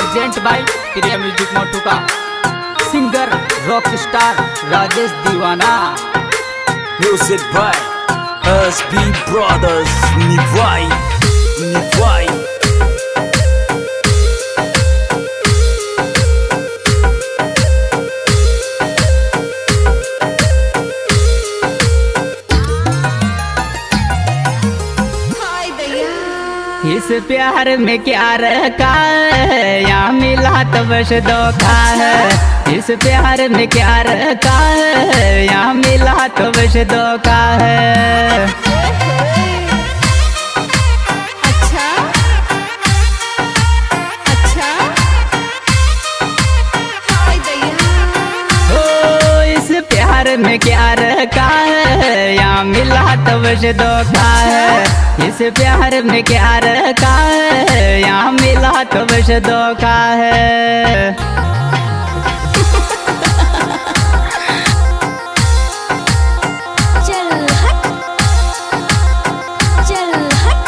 Present by Priya music मोटुका singer rock star Rajesh Deewana. Music by SB Brothers. Nivai, Nivai. इस प्यार में क्या रखा है, यहाँ मिला तो बस धोखा है। इस प्यार में क्या रखा है, यहाँ मिला तो बस धोखा है। अच्छा अच्छा हाय दैया। ओ इस प्यार में क्या रखा है, यहाँ मिला तो बस धोखा है। इस प्यार में क्या रखा है, यहाँ मिला तो बस धोखा है। चल हट चल हट।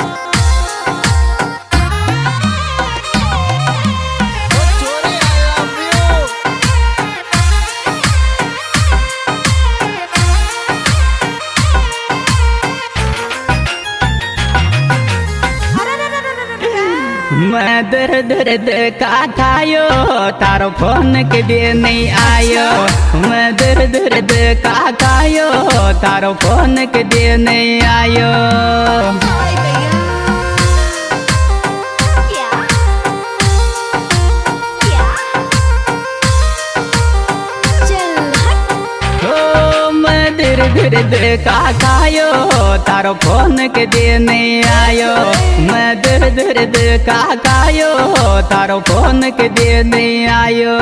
मैं दर्द दर्द का खायो, तारो फोन के लिए नहीं आयो। मैं दर्द दर्द का खायो, तारो फोन के लिए नहीं आयो। हाय दैया। क्या क्या चल हट। ओ मैं दर्द दर्द का खायो, तारो फोन के लिए नहीं आयो। मैं दर्द दर्द का खायो, तारो फोन के लिए नहीं आयो।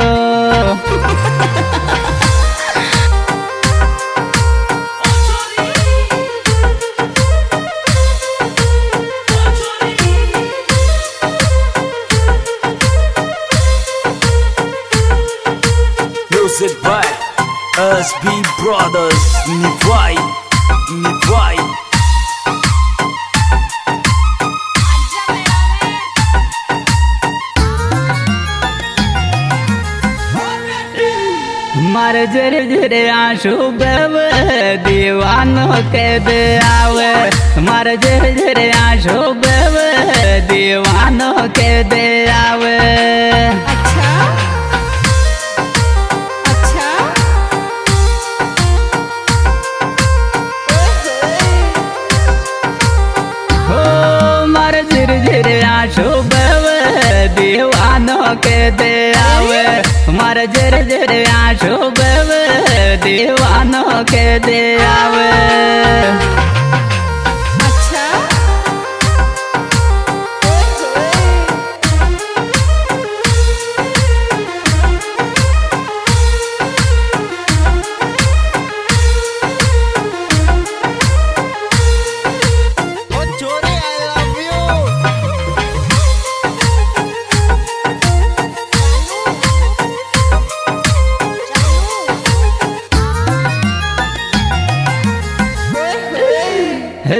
Music by SB Brothers. Nivai, Nivai. मार जर जर आंसू बव दीवानों के दे आवे। मार जर जर आंसू बव दीवानों के दे आवे। अच्छा अच्छा हो मार जर जर आंसू बव दीवानों के दे आवे। मार जर जर आंसू बव दीवानों के दे आवे। अच्छा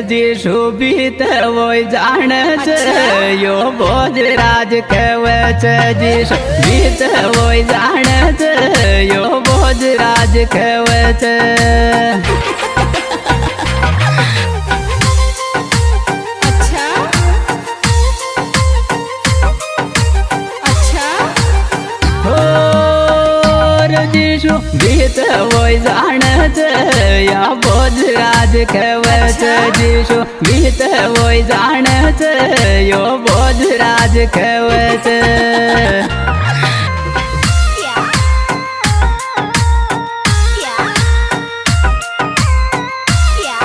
जीशु बीत वो जान यो बोझ राज कहवच। जीशु बीत वो जान यो बोझ राज कहवच। अच्छा अच्छा हो जीशु बीत वो जान या बोझ राज कहवच। जीशु बीत वो जान यो बोझ राज कहवच। क्या क्या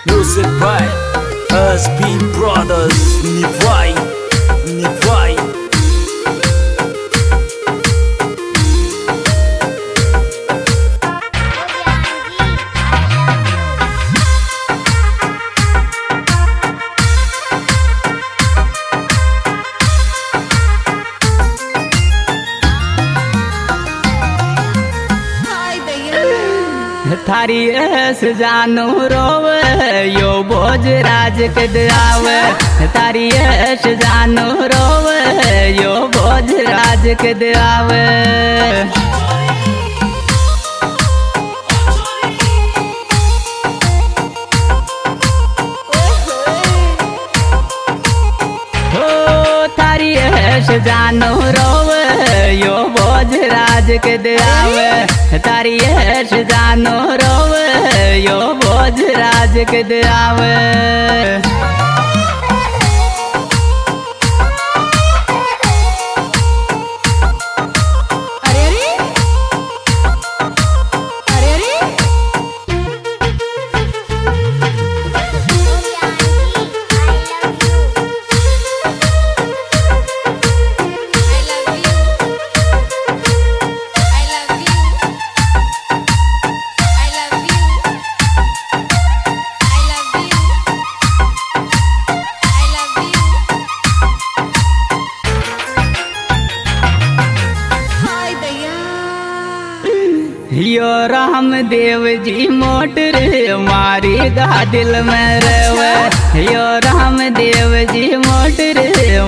Music by SB Brothers. Nivai, Nivai. थारी ऐस जानू रोवे यो भोज राज के आवे थारी ऐस जानू रोवे यो भोज राज के आवे जानो रोवे यो भोज राज के आवे तारी ऐश जानो रोवे यो भोज राज के आवे यो रामदेव जी मोटर मारी गा दिल में रवे यो रामदेव जी मोटर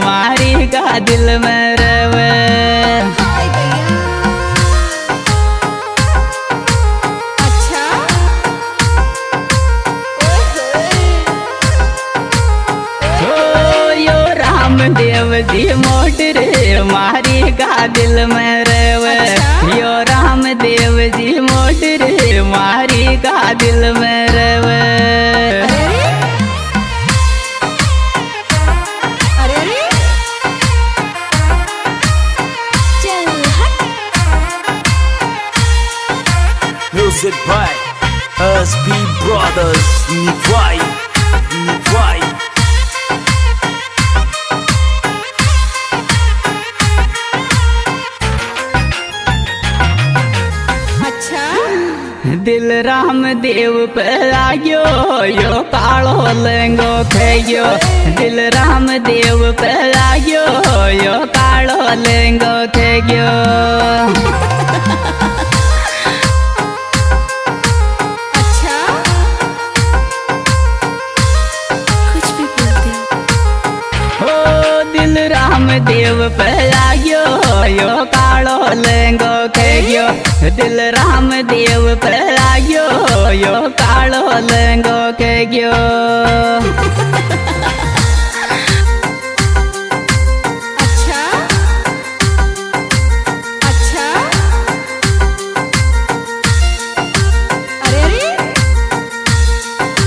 मारी गा दिल में रवे देव जी मोटर मारी गा दिल में रवे यो राम देव जी मोटर मारी गा दिल में रवे Music by SB Brothers Nivai दिल राम देव पे आयो यो कालो लेंगो खेयो दिल राम देव पे आयो यो कालो लेंगो खेयो अच्छा कुछ भी बोलते हो दिल राम देव पे आयो यो कालो लेंगो खेयो दिल राम देव पे आयो यो कालो लेंगो के गयो अच्छा अच्छा अरे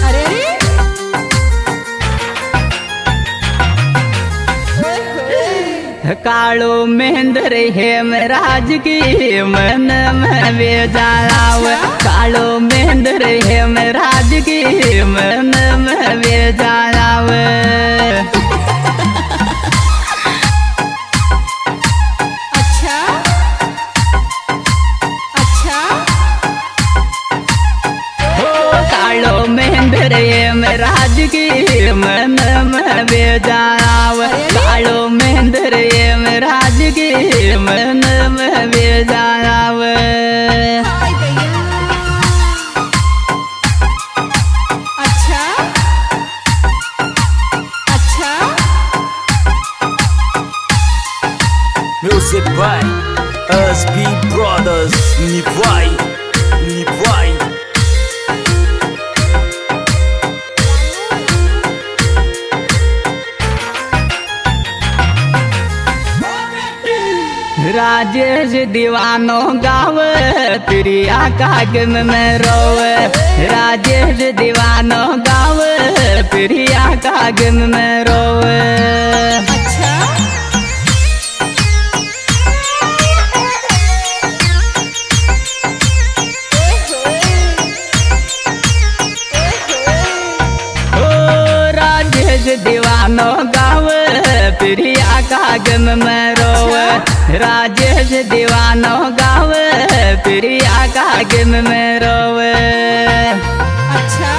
अरे कालो महेंद्र हेम राज की मन में बेजालाव कालो महेंद्र हेम राज की मन में बेजालाव अच्छा अच्छा हो कालो महेंद्र हेम राज की मन में बेजालाव कालो महेंद्र हेम राज की मन में बेजालाव अच्छा अच्छा Music by SB Brothers Nivai Rajesh दीवानो गावे प्रिया कागम में रोवे राजेश दीवानो गावे प्रिया कागम में रोवे अच्छा दीवानो गावे प्रिया कागम में रोवे राजेश दीवानो गावे प्रिया कागम में रोवे अच्छा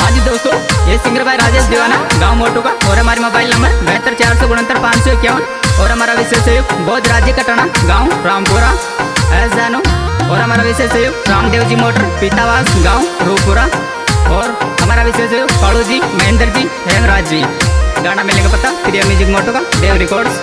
हाँ जी दोस्तों, ये सिंगर भाई राजेश दीवाना गाँव मोटू का और हमारे मोबाइल नंबर 72 469 551 और हमारा विशेष सहयोग बोध राज्य कटना गांव रामपुरा जानो। और हमारा विशेष सहयोग रामदेव जी मोटर पीतावास गांव रूपुरा। और हमारा विशेष सहयोग कालू जी, महेंद्र जी, हेमराज जी। गाना मिलेगा पता प्रिया म्यूजिक मोटो का देव रिकॉर्ड्स।